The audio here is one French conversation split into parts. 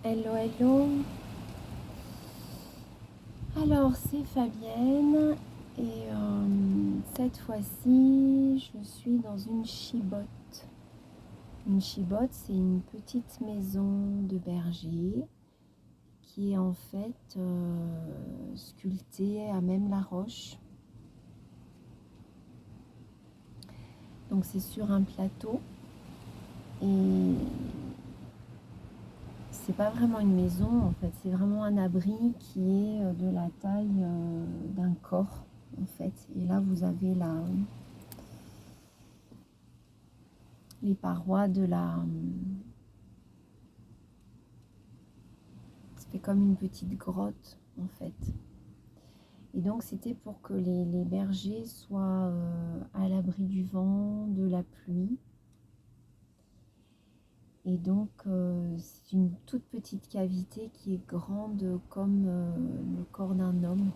Hello, hello. Alors, c'est Fabienne et cette fois-ci, je suis dans une chibotte. Une chibotte, c'est une petite maison de berger qui est en fait sculptée à même la roche. Donc, c'est sur un plateau et c'est pas vraiment une maison en fait, c'est vraiment un abri qui est de la taille d'un corps en fait. Et là vous avez les parois de la... Ça fait comme une petite grotte en fait. Et donc c'était pour que les bergers soient à l'abri du vent, de la pluie. Et donc c'est une toute petite cavité qui est grande comme le corps d'un homme.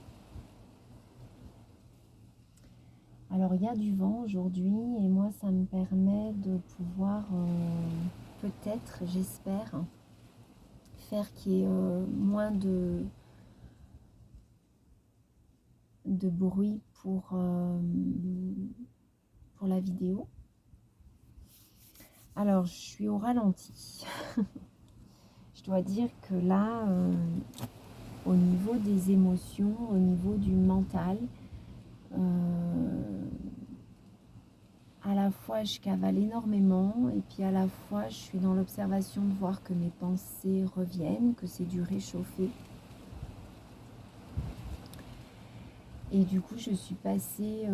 Alors il y a du vent aujourd'hui et moi ça me permet de pouvoir peut-être, j'espère, faire qu'il y ait moins de bruit pour la vidéo. Alors je suis au ralenti. Je dois dire que là, au niveau des émotions, au niveau du mental, à la fois je cavale énormément et puis à la fois je suis dans l'observation de voir que mes pensées reviennent, que c'est du réchauffé. Et du coup je suis passée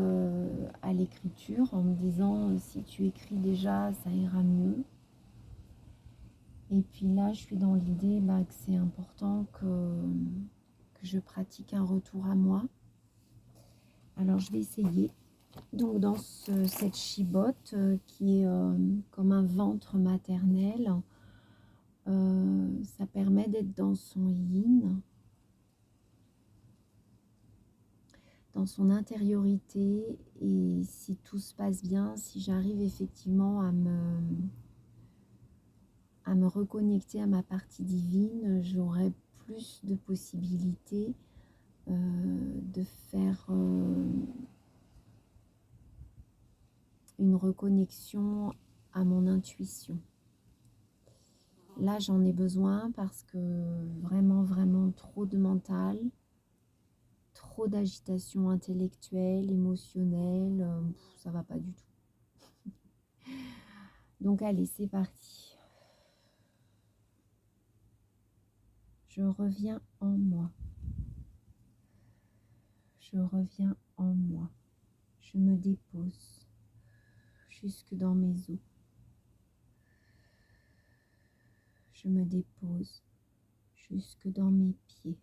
à l'écriture en me disant si tu écris déjà ça ira mieux. Et puis là je suis dans l'idée que c'est important que je pratique un retour à moi. Alors je vais essayer. Donc dans cette chibotte qui est comme un ventre maternel, ça permet d'être dans son yin, dans son intériorité. Et si tout se passe bien, si j'arrive effectivement à me reconnecter à ma partie divine, j'aurai plus de possibilités de faire une reconnexion à mon intuition. Là, j'en ai besoin parce que vraiment trop de mental, trop d'agitation intellectuelle, émotionnelle, ça va pas du tout. Donc allez, c'est parti. Je reviens en moi. Je reviens en moi. Je me dépose jusque dans mes os. Je me dépose jusque dans mes pieds.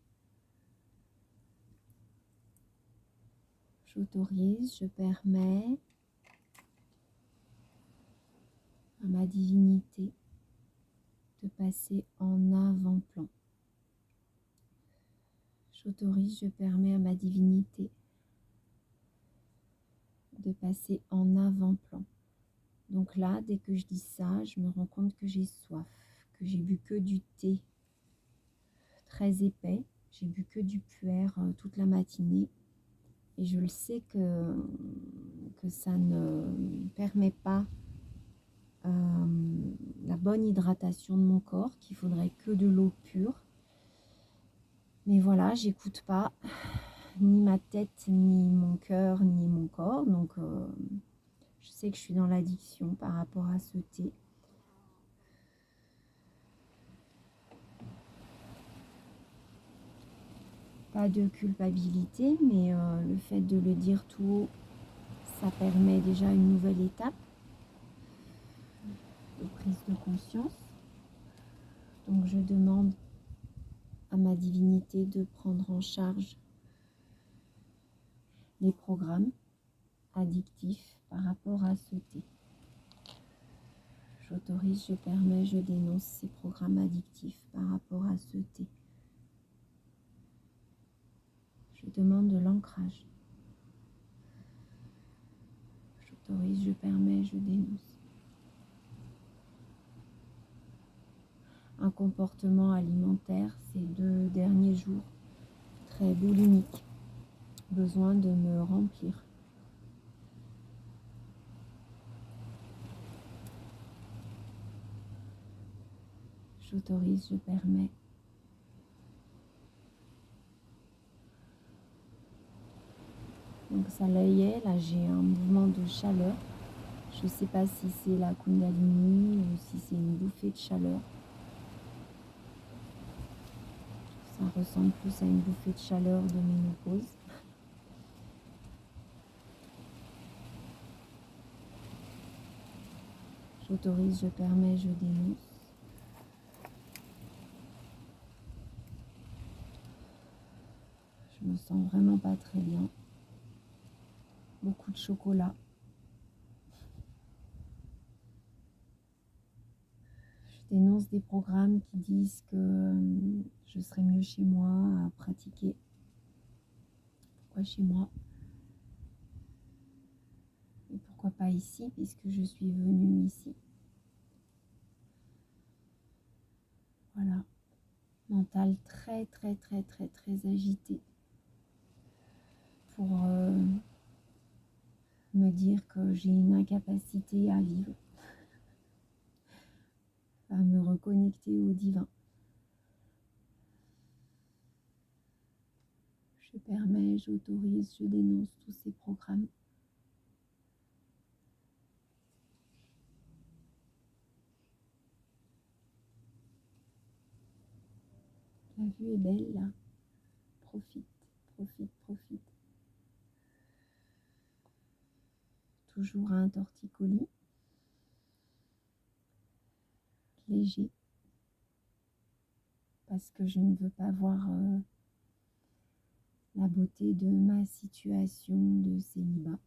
J'autorise, je permets à ma divinité de passer en avant-plan. J'autorise, je permets à ma divinité de passer en avant-plan. Donc là, dès que je dis ça, je me rends compte que j'ai soif, que j'ai bu que du thé très épais, j'ai bu que du puer toute la matinée. Et je le sais que ça ne permet pas la bonne hydratation de mon corps, qu'il faudrait que de l'eau pure. Mais voilà, j'écoute pas ni ma tête, ni mon cœur, ni mon corps. Donc je sais que je suis dans l'addiction par rapport à ce thé. Pas de culpabilité, mais le fait de le dire tout haut, ça permet déjà une nouvelle étape de prise de conscience. Donc je demande à ma divinité de prendre en charge les programmes addictifs par rapport à ce thé. J'autorise, je permets, je dénonce ces programmes addictifs par rapport à ce thé. Je demande de l'ancrage. J'autorise, je permets, je dénonce. un comportement alimentaire ces 2 derniers jours, très boulimique, besoin de me remplir. J'autorise, je permets. Donc ça y est, là j'ai un mouvement de chaleur. Je ne sais pas si c'est la Kundalini ou si c'est une bouffée de chaleur. Ça ressemble plus à une bouffée de chaleur de ménopause. J'autorise, je permets, je dénonce. Je me sens vraiment pas très bien. Beaucoup de chocolat. Je dénonce des programmes qui disent que je serais mieux chez moi à pratiquer. Pourquoi chez moi? Et pourquoi pas ici, puisque je suis venue ici. Voilà. Mental très très très très très agité. Pour me dire que j'ai une incapacité à vivre, à me reconnecter au divin. Je permets, j'autorise, je dénonce tous ces programmes. La vue est belle là. Profite, profite, profite. Toujours un torticolis. Léger. Parce que je ne veux pas voir la beauté de ma situation de célibat.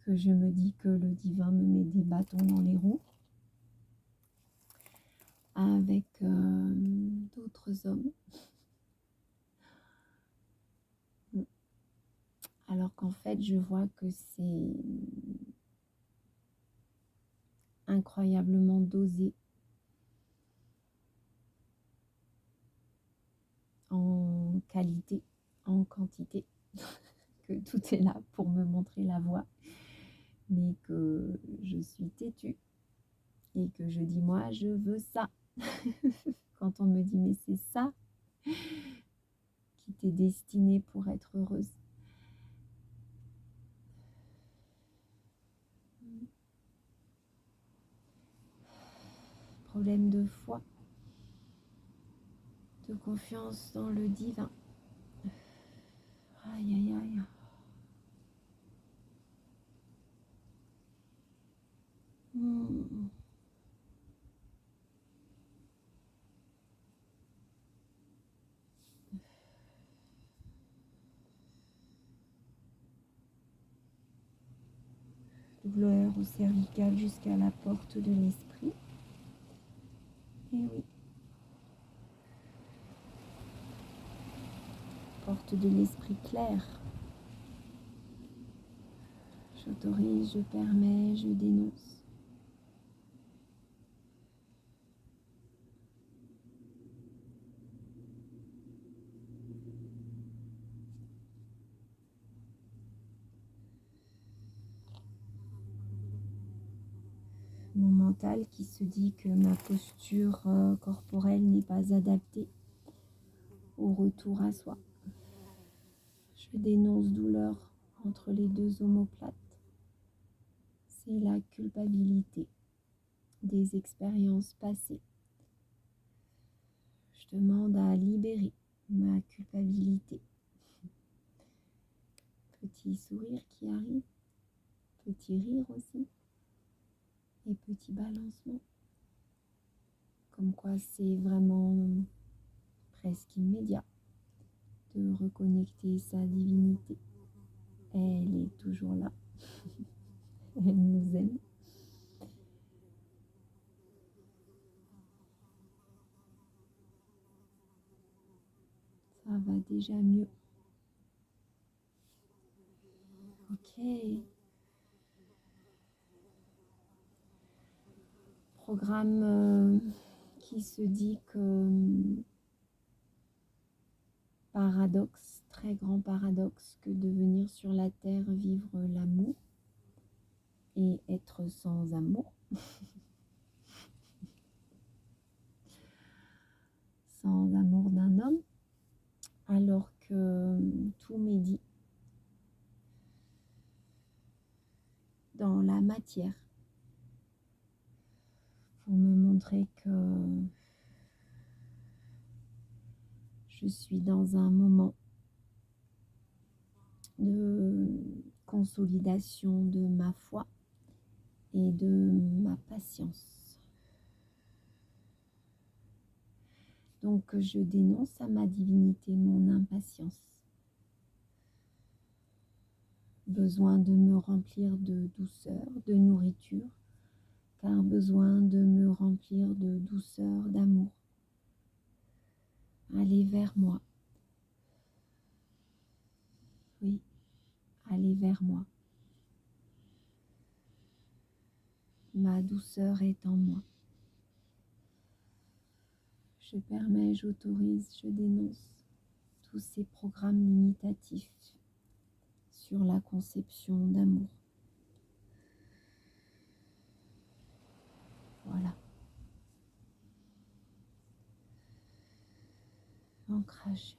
Que je me dis que le divin me met des bâtons dans les roues. Avec d'autres hommes. Alors qu'en fait, je vois que c'est incroyablement dosé en qualité, en quantité, que tout est là pour me montrer la voie, mais que je suis têtue et que je dis moi je veux ça. Quand on me dit mais c'est ça qui t'est destiné pour être heureuse. Problème de foi, de confiance dans le divin. Aïe aïe aïe. Douleur au cervical jusqu'à la porte de l'esprit. Et oui. Porte de l'esprit clair. J'autorise, je permets, je dénonce. Mon mental qui se dit que ma posture corporelle n'est pas adaptée au retour à soi. Je dénonce douleur entre les 2 omoplates. C'est la culpabilité des expériences passées. Je demande à libérer ma culpabilité. Petit sourire qui arrive, petit rire aussi, et petit balancement. Comme quoi c'est vraiment presque immédiat de reconnecter sa divinité. Elle est toujours là. Elle nous aime. Ça va déjà mieux. Ok. programme qui se dit que paradoxe, très grand paradoxe, que de venir sur la terre vivre l'amour et être sans amour, sans amour d'un homme, alors que tout m'est dit dans la matière pour me montrer que je suis dans un moment de consolidation de ma foi et de ma patience. Donc je dénonce à ma divinité mon impatience. Besoin de me remplir de douceur, de nourriture, car besoin de me remplir de douceur, d'amour. Allez vers moi. Oui, allez vers moi. Ma douceur est en moi. Je permets, j'autorise, je dénonce tous ces programmes limitatifs sur la conception d'amour. Voilà. Ancrage.